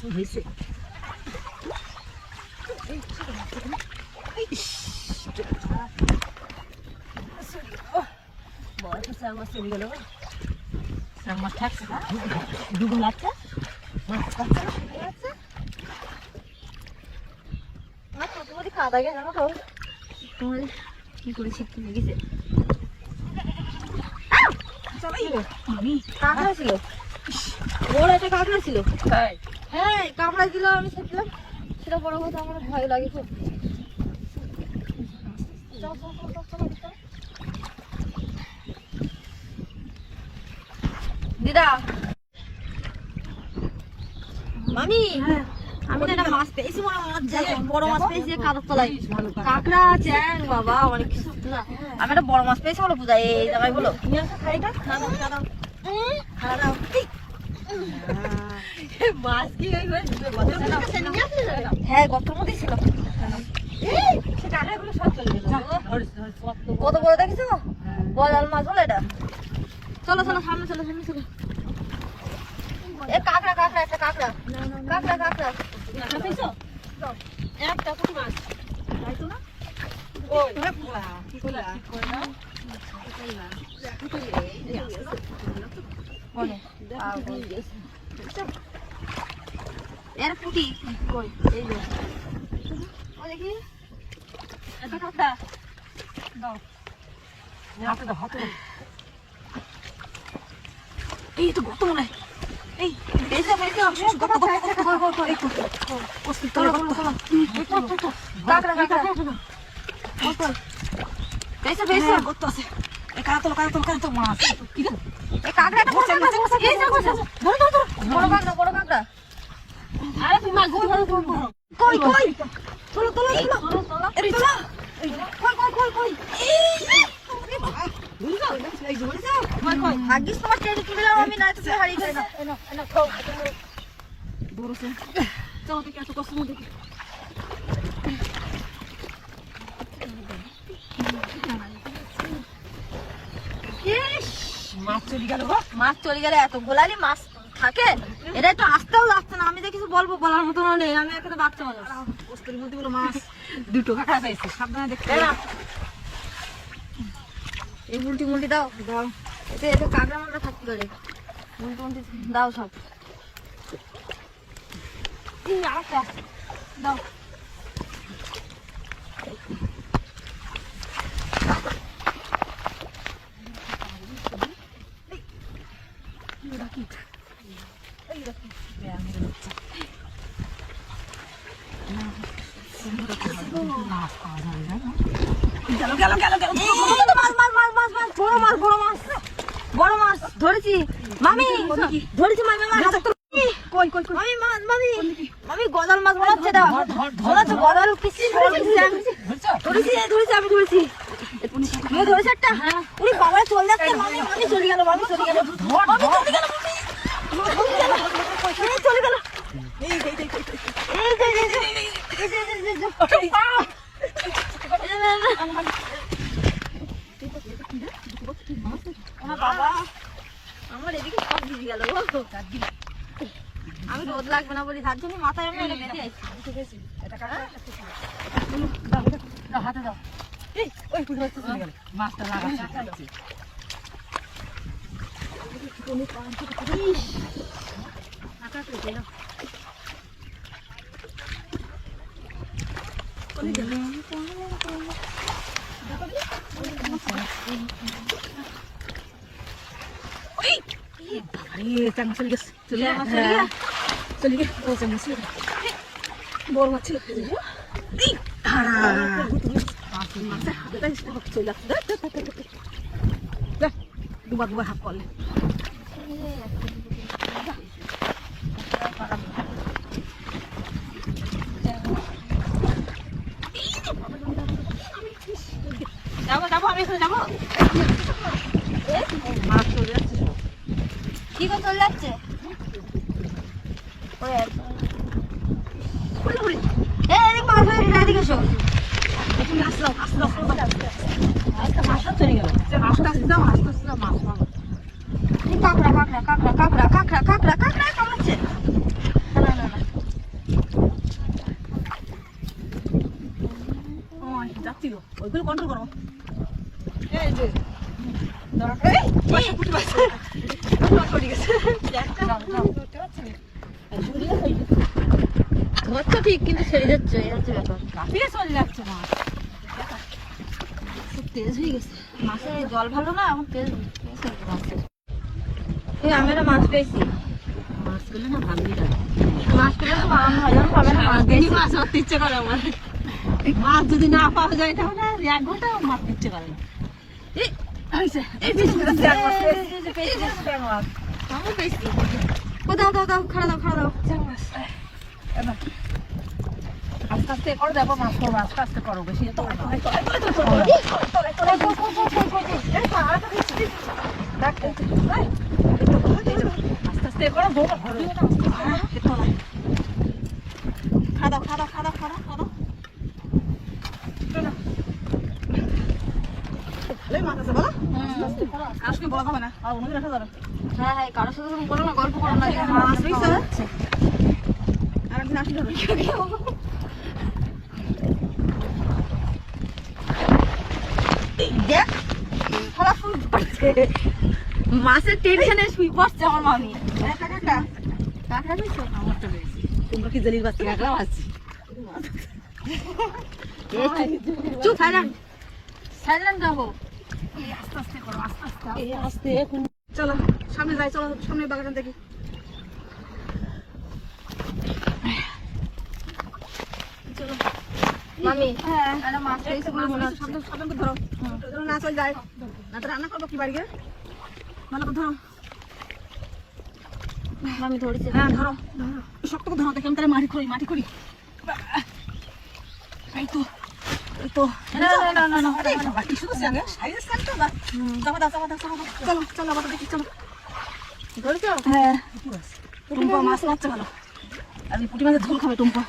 হয়েছে খাওয়া দাওয়া জানো তো তোমার কি করে শিখতে লেগেছে কাঁকড়া ছিল বড় একটা কাঁকড়া ছিল হ্যাঁ কাঁকড়া ছিল আমি শিখলাম সেটা বড় কথা আমার ভয় লাগে খুব দিদা মামি আমি না একটা মাছ পেয়েছি বড় মাছ পেয়েছি কাঁদার তলায় কাঁকড়া চ্যাং বাবা অনেক কিছু না আমি একটা বড় মাছ পেয়েছি বলো পূজা এই জায়গায় বলো হ্যাঁ গতর মধ্যেই ছিল কত বড় দেখেছো বড় মাছ বলো এটা চলো চলো সামনে চলো সামনে চলো কাঁকড়া কাঁকড়া একটা কাঁকড়া কাঁকড়া কাঁকড়া একটা পুঁটি মাছ তাইতো না এর পুঁটি কই এই যে ও দেখি একটা কাঁকড়া দাও হাতে দাও হাতে দাও এই তো গত মনে এই বেশা বেশা গত গত গত এই তো ওস্তি তো কাঁকড়া কাঁকড়া কত বেশা বেশা গত আছে এই কাঁকড়া মাছ কি রে এই কাঁকড়াটা বড় কাঁকড়া এই দেখো ধরো ধরো বড় কাঁকড়া আরে তুমি মাছ ধরো কই কই চলো চলো চলো এই চলো কই কই ভাগ্যিস তোমার ট্রেনে তুলে দাও আমি না তো হারিয়ে গেছি বড় সে চলো দেখি এত কষ্ট দেখি মাছ চলে গেলে এত গোলালি মাছ থাকে এটা একটু আসতেও লাগছে না আমি যে কিছু বলবো বলার মতো নেই আমি একটা বাচ্চা মাছ দুটো কাঁকড়া পেয়েছি সাবধানে দেখতে এই উল্টি মুল্টি দাও দাও এতে কাঁকড়া মাকড়া থাকতে পারে উল্টি মুল্টি দাও সব দাও বড় মাছ ধরেছি মামি ধরেছি মামি কই কই মামি মাছ মামি মামি গজাল মাছ মনে হচ্ছে গজাল ধরেছি আমি ধরেছি ধরেছি একটা উনি বাবা চলে যাচ্ছে মামি মামি চলে গেল চলে গেল বাবা আমার এদিকে সব ভিজে গেল আমি রোদ লাগবে না বলি তার জন্য মাথায় আমি বেঁধে আসছি হাতে দাও মাছটা লাগাচ্ছি বড় মাছ দুবার হাত করলে যাবো আমি এখানে যাবো মাছ চলে যাচ্ছে কি করে চলে যাচ্ছে এদিকে এসো কাঁকড়া কামড়াচ্ছে ছিল, ওইগুলো কন্ট্রোল করো। এই যে এই পুঁটি মাছ পড়ে গেছে। ধরছো ঠিক কিন্তু ছেড়ে যাচ্ছে, এই হচ্ছে ব্যাপার। কাঁপিয়ে চলে যাচ্ছে মাছ, খুব তেজ হয়ে গেছে মাছের, জল ভালো না এখন তেজ হয়ে গেছে মাছের। এই আমি একটা মাছ পেয়েছি। মাছ পেলে না ভালোই লাগে। মাছ পেলে তো ভালো পাবে না, মাছ পেয়েছি। মাছ ধরতে ইচ্ছে করে আমার। মাছ যদি না পাওয়া যায় তাহলে এক ঘন্টা মাছ ইচ্ছে করে না। এই বেশি আমি পেয়েছি। ও দাও দাও দাও, খাড়া দাও, খাড়া দাও। আস্তে আস্তে করে দেবো, মাছ করবো আস্তে আস্তে করো, বেশি আস্তে আস্তে করো। খাদা খাদা খাদা খাদা খাদা ভালোই মাছ আছে বলো। কাজকে বলা হবে না, আর অন্য রাখা যাবে। হ্যাঁ হ্যাঁ, কারোর সাথে তুমি করো না, গল্প করো না। মাছ পেয়েছে আর একদিন আসলে হবে। মাছের টেনশনে শুই পড়ছে আমার মামি। কাঁকড়া পেয়েছো? আমারটা পেয়েছি। তোমরা কি জেলির বাচ্চা কাঁকড়া আছে? চুপ, সাইলেন্ট সাইলেন্ট যাবো। আস্তে আস্তে করো, আস্তে আস্তে এখন। চলো সামনে যাই, চলো সামনে বাগান দেখি। চলো মামি হ্যাঁ একটা মাছ পেয়েছি বলে মনে হচ্ছে। সাবধান করে ধরো, যেন না চলে যায়, না তো রান্না করবো কি বাড়ি গিয়ে। ভালো করে ধরো। মামি ধরেছে। হ্যাঁ ধরো ধরো, শক্ত করে ধরো, দেখলাম তাহলে মাটি করি মাটি করি। এই তো এই তো না না না না, বাকি শুধু সঙ্গে সাইজ কাটতে না। চাপা দাও চাপা দাও চাপা দাও। চলো চলো আবার দেখি, চলো। ধরেছো? হ্যাঁ টুম্পা মাছ লাগছে ভালো, আর এই পুঁটি মাছের ঝোল খাবে টুম্পা।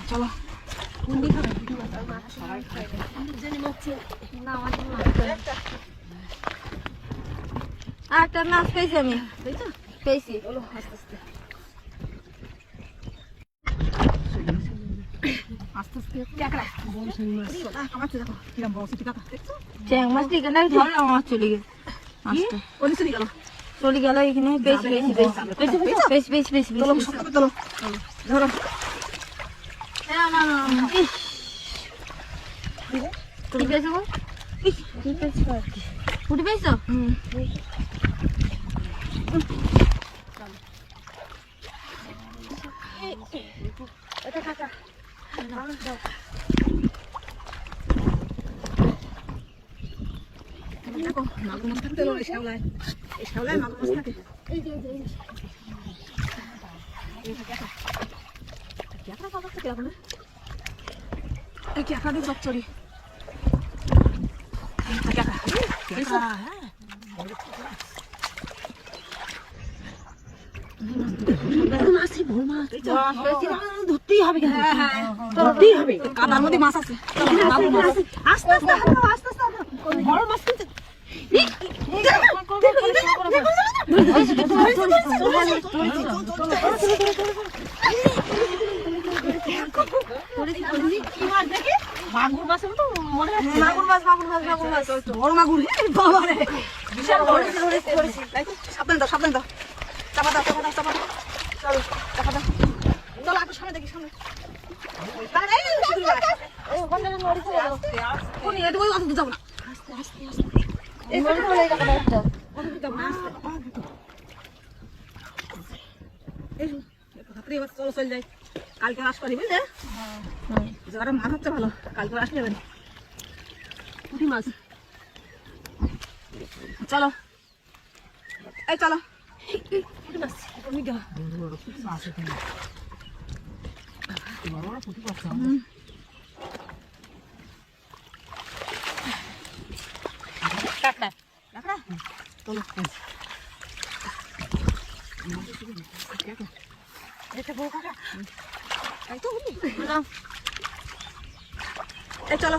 চলো কুন্ডি খাবে না আমার জন্য মাছ পেলাম। আর একটা মাছ পেয়েছি আমি, পেয়েছি। চলো আস্তে আস্তে আস্তে আস্তে। কাঁকড়া কামাচ্ছে, দেখো কিরম বড় সিটি কাঁকড়া দেখছো? চ্যাং মাছ দিকে না ধরলাম, আমার চলে গেছে মাছটা, ওই চলে গেল। চলে গেল এখানে। পেয়েছি পেয়েছি পেয়েছি পেয়েছি পেয়েছি পেয়েছি। চলো শক্ত করে চলো, ধরো। পুটি পেয়েছো? পুটি পেয়েছো? দেখো মাগুর মাছ থাকতে এই শ্যাওলায়, এই শ্যাওলায় মাগুর মাছ থাকে। ক্যাকড়া পাওয়া যাচ্ছে কিরকম? এই ক্যাকড়া দিয়ে চচ্চড়ি। ক্যাকড়া ক্যাকড়া হ্যাঁ মাছই ভোল মাছ ধরতেই হবে, ধরতেই হবে। কাদার মধ্যে মাছ আছে, আস্তে আস্তে আস্তে আস্তে বড় মাছ কিন্তু। মাগুর মাছ মনে হচ্ছে, মাগুর মাছ মাগুর মাছ মাগুর মাছ, বড় মাগুর বাবা রে, বিশাল বড়। ধরেছি ধরেছি। সাবধান দাও সাবধান দাও, চাপা দাও চাপা দাও চাপা দাও, চলো চাপা দাও। চলো একটু সামনে দেখি, সামনে। এটুকু অত দূর যাবো না, চলো চলে যাই। কালকে আস করি বুঝলে, যারা মাছ হচ্ছে ভালো, কালকে আসলে যাবেন পুঁটি মাছ। চলো এই চলো, পুঁটি মাছ কাঁকড়া কাঁকড়া চলো। এটা বড় কাঁকড়া, তাই তো বুঝলি? এই চলো,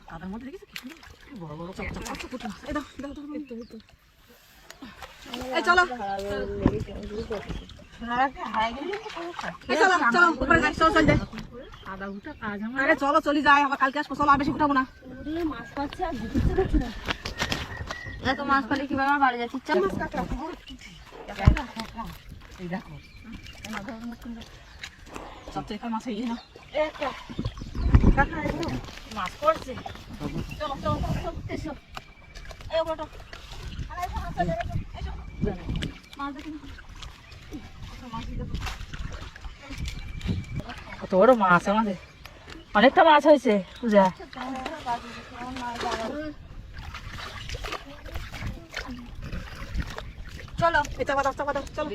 কাদার মধ্যে দেখেছো কি সুন্দর বড় বড় চাপা পুঁটি মাছ। এই দাও দাও দাও, এই চলো এই চলো চলো উপরে যাই চলো চল যাই আরে চলো চলে যাই আবার কালকে আসবো চলো আর বেশি উঠাবো না এত মাছ পালে কিভাবে আমার বাড়ি যাচ্ছি চল এই দেখো সবচেয়ে মাছ এই না মাছ পড়ছে চলো চলো চলো এসো এই ওটা কত বড় মাছ আমাদের অনেকটা মাছ হয়েছে পূজা চলো এটা বাদা চলো চলো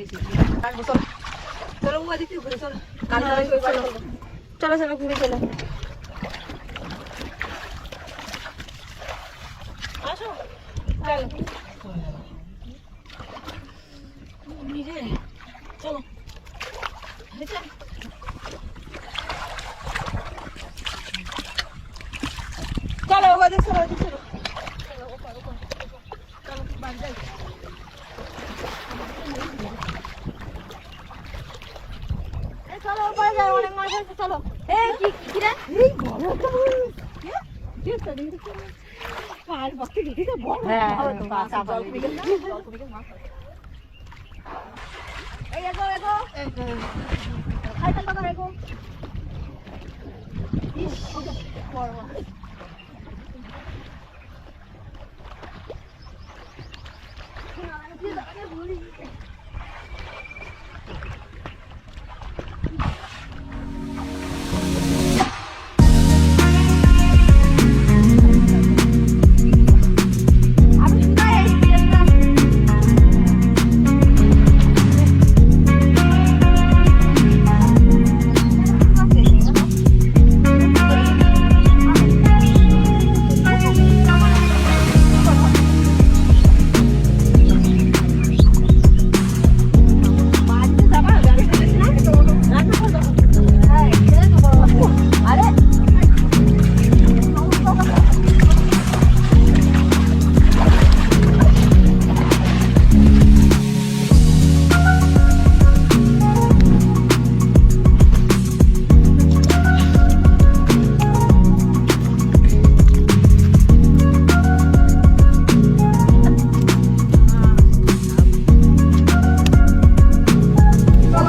চলো চলো ওদিকে ঘুরে চলো চলো চলো ঘুরে চলো আসো চলো নিজে চলো চলো ওদিকে চলো চলো চলো বাড়ি যাই চলো ওপরে যাই অনেক মাছ আছে চলো এই কি রে হ্যাঁ এই এগো এগো খাইতে টাকা এগো ইস বড় মাছ